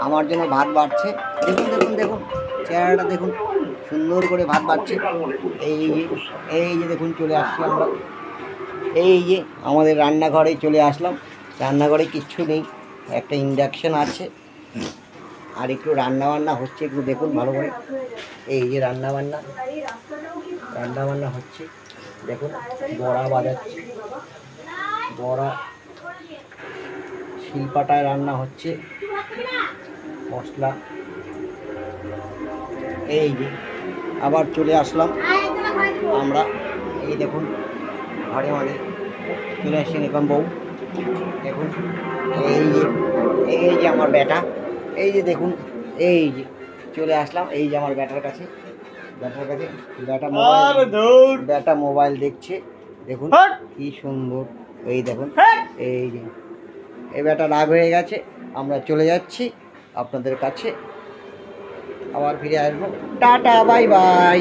আমার জন্য ভাত বাড়ছে। দেখুন দেখুন দেখুন চেহারাটা দেখুন, সুন্দর করে ভাত বাড়ছে। এই যে দেখুন চলে আসছি আমরা, এই যে আমাদের রান্নাঘরে চলে আসলাম। রান্নাঘরে কিচ্ছু নেই, একটা ইন্ডাকশান আছে আর একটু রান্নাবান্না হচ্ছে, একটু দেখুন ভালো করে। এই যে রান্নাবান্না হচ্ছে, দেখুন বড়া বাজাচ্ছে, বড়া শিলপাটায় রান্না হচ্ছে, মশলা। এই যে আবার চলে আসলাম আমরা, এই দেখুন ঘরে মানে চলে আসছেন এখন বউ। দেখুন এই যে আমার বেটা, এই যে দেখুন, এই যে চলে আসলাম এই যে আমার বেটার কাছে। বেটা মোবাইল দেখছে, দেখুন কি সুন্দর। এই দেখুন এই যে এই বেটা রাগ হয়ে গেছে। আমরা চলে যাচ্ছি আপনাদের কাছে, আবার ফিরে আসবো। Tata, bye bye.